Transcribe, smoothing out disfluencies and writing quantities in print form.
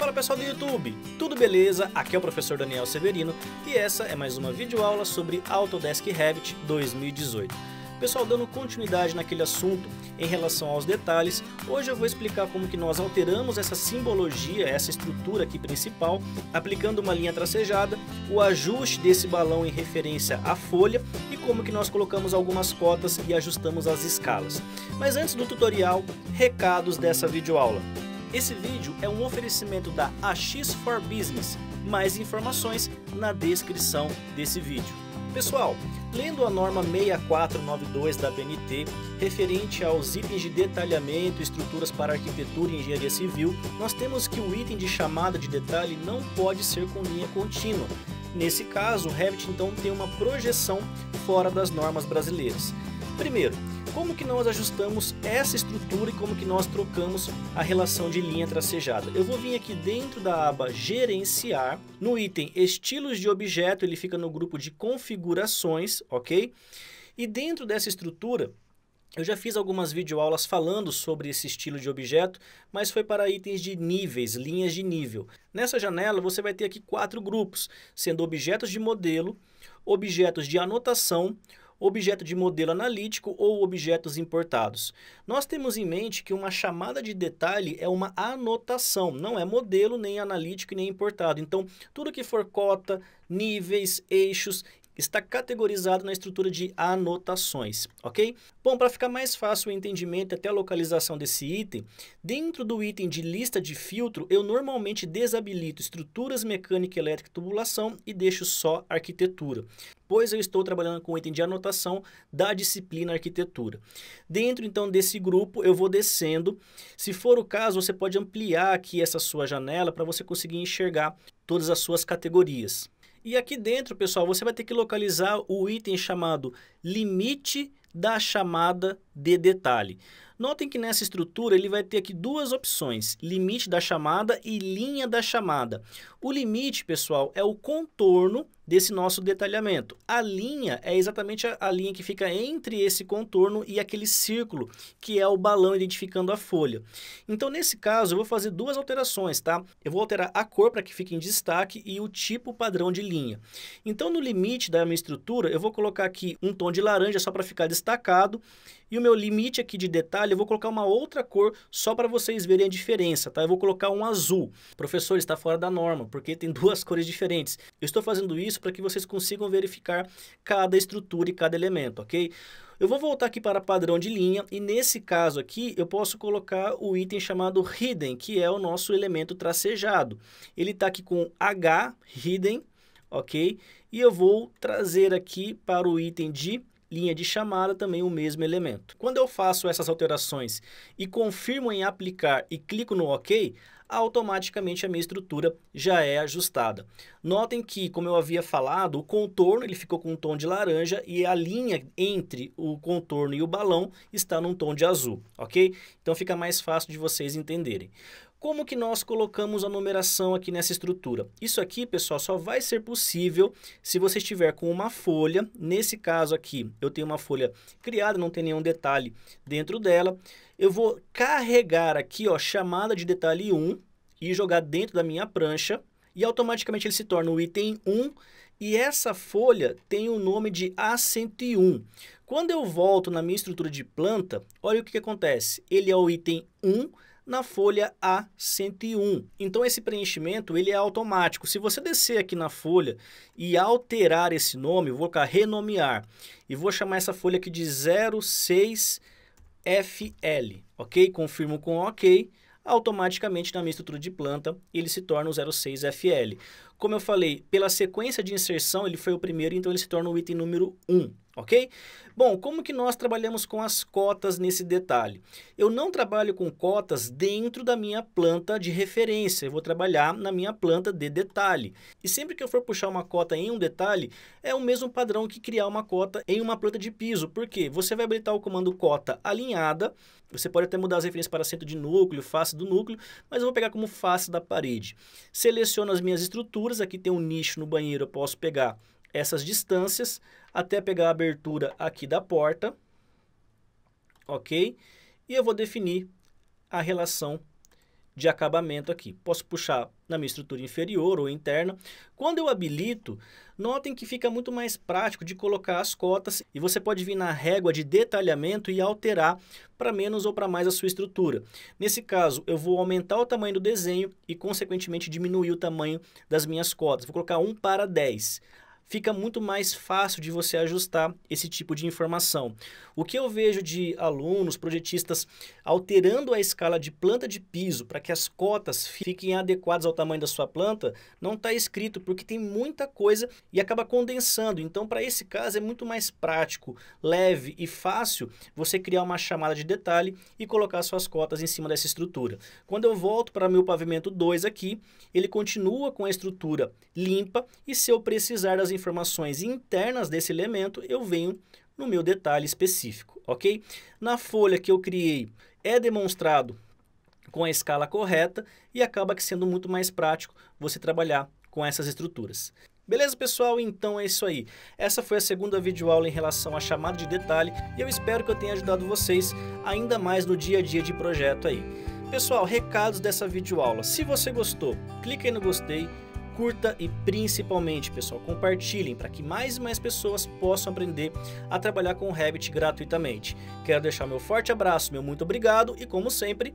Fala pessoal do YouTube, tudo beleza? Aqui é o professor Daniel Severino e essa é mais uma videoaula sobre Autodesk Revit 2018. Pessoal, dando continuidade naquele assunto em relação aos detalhes, hoje eu vou explicar como que nós alteramos essa simbologia, essa estrutura aqui principal, aplicando uma linha tracejada, o ajuste desse balão em referência à folha e como que nós colocamos algumas cotas e ajustamos as escalas. Mas antes do tutorial, recados dessa videoaula. Esse vídeo é um oferecimento da AX4Business, mais informações na descrição desse vídeo. Pessoal, lendo a norma 6492 da ABNT, referente aos itens de detalhamento e estruturas para arquitetura e engenharia civil, nós temos que o item de chamada de detalhe não pode ser com linha contínua. Nesse caso, o Revit então tem uma projeção fora das normas brasileiras. Primeiro, como que nós ajustamos essa estrutura e como que nós trocamos a relação de linha tracejada? Eu vou vir aqui dentro da aba Gerenciar, no item Estilos de Objeto, ele fica no grupo de Configurações, ok? E dentro dessa estrutura, eu já fiz algumas videoaulas falando sobre esse estilo de objeto, mas foi para itens de níveis, linhas de nível. Nessa janela você vai ter aqui 4 grupos, sendo objetos de modelo, objetos de anotação, objeto de modelo analítico ou objetos importados. Nós temos em mente que uma chamada de detalhe é uma anotação, não é modelo, nem analítico e nem importado. Então, tudo que for cota, níveis, eixos, está categorizado na estrutura de anotações, ok? Bom, para ficar mais fácil o entendimento e até a localização desse item, dentro do item de lista de filtro, eu normalmente desabilito estruturas mecânica, elétrica e tubulação e deixo só arquitetura, pois eu estou trabalhando com o item de anotação da disciplina arquitetura. Dentro então desse grupo eu vou descendo, se for o caso você pode ampliar aqui essa sua janela para você conseguir enxergar todas as suas categorias. E aqui dentro, pessoal, você vai ter que localizar o item chamado limite da chamada de detalhe. Notem que nessa estrutura ele vai ter aqui duas opções, limite da chamada e linha da chamada. O limite, pessoal, é o contorno desse nosso detalhamento. A linha é exatamente a linha que fica entre esse contorno e aquele círculo, que é o balão identificando a folha. Então, nesse caso, eu vou fazer duas alterações, tá? Eu vou alterar a cor para que fique em destaque e o tipo padrão de linha. Então, no limite da minha estrutura, eu vou colocar aqui um tom de laranja só para ficar destacado. E o meu limite aqui de detalhe, eu vou colocar uma outra cor só para vocês verem a diferença, tá? Eu vou colocar um azul. Professor, está fora da norma, porque tem duas cores diferentes. Eu estou fazendo isso para que vocês consigam verificar cada estrutura e cada elemento, ok? Eu vou voltar aqui para padrão de linha e nesse caso aqui eu posso colocar o item chamado Hidden, que é o nosso elemento tracejado. Ele está aqui com H, Hidden, ok? E eu vou trazer aqui para o item de linha de chamada também o mesmo elemento. Quando eu faço essas alterações e confirmo em aplicar e clico no OK, automaticamente a minha estrutura já é ajustada. Notem que, como eu havia falado, o contorno ele ficou com um tom de laranja e a linha entre o contorno e o balão está num tom de azul, ok? Então fica mais fácil de vocês entenderem. Como que nós colocamos a numeração aqui nessa estrutura? Isso aqui, pessoal, só vai ser possível se você estiver com uma folha. Nesse caso aqui, eu tenho uma folha criada, não tem nenhum detalhe dentro dela. Eu vou carregar aqui, ó, chamada de detalhe 1 e jogar dentro da minha prancha. E automaticamente ele se torna o item 1 e essa folha tem o nome de A101. Quando eu volto na minha estrutura de planta, olha o que acontece. Ele é o item 1 na folha A101. Então esse preenchimento ele é automático. Se você descer aqui na folha e alterar esse nome, eu vou colocar renomear e vou chamar essa folha aqui de 06FL, ok? Confirmo com OK. Automaticamente na minha estrutura de planta ele se torna o 06FL. Como eu falei, pela sequência de inserção ele foi o primeiro, então ele se torna o item número 1. Ok? Bom, como que nós trabalhamos com as cotas nesse detalhe? Eu não trabalho com cotas dentro da minha planta de referência, eu vou trabalhar na minha planta de detalhe. E sempre que eu for puxar uma cota em um detalhe, é o mesmo padrão que criar uma cota em uma planta de piso. Por quê? Você vai habilitar o comando cota alinhada, você pode até mudar as referências para centro de núcleo, face do núcleo, mas eu vou pegar como face da parede. Seleciono as minhas estruturas, aqui tem um nicho no banheiro, eu posso pegar essas distâncias até pegar a abertura aqui da porta, ok? E eu vou definir a relação de acabamento aqui. Posso puxar na minha estrutura inferior ou interna. Quando eu habilito, notem que fica muito mais prático de colocar as cotas e você pode vir na régua de detalhamento e alterar para menos ou para mais a sua estrutura. Nesse caso, eu vou aumentar o tamanho do desenho e, consequentemente, diminuir o tamanho das minhas cotas. Vou colocar 1 para 10. Fica muito mais fácil de você ajustar esse tipo de informação. O que eu vejo de alunos, projetistas, alterando a escala de planta de piso para que as cotas fiquem adequadas ao tamanho da sua planta, não está escrito porque tem muita coisa e acaba condensando. Então, para esse caso, é muito mais prático, leve e fácil você criar uma chamada de detalhe e colocar suas cotas em cima dessa estrutura. Quando eu volto para meu pavimento 2 aqui, ele continua com a estrutura limpa e se eu precisar das informações internas desse elemento, eu venho no meu detalhe específico, ok? Na folha que eu criei, é demonstrado com a escala correta e acaba que sendo muito mais prático você trabalhar com essas estruturas. Beleza, pessoal? Então é isso aí. Essa foi a segunda videoaula em relação à chamada de detalhe e eu espero que eu tenha ajudado vocês ainda mais no dia a dia de projeto aí. Pessoal, recados dessa videoaula. Se você gostou, clique aí no gostei, curta e principalmente, pessoal, compartilhem para que mais e mais pessoas possam aprender a trabalhar com o Revit gratuitamente. Quero deixar meu forte abraço, meu muito obrigado e, como sempre,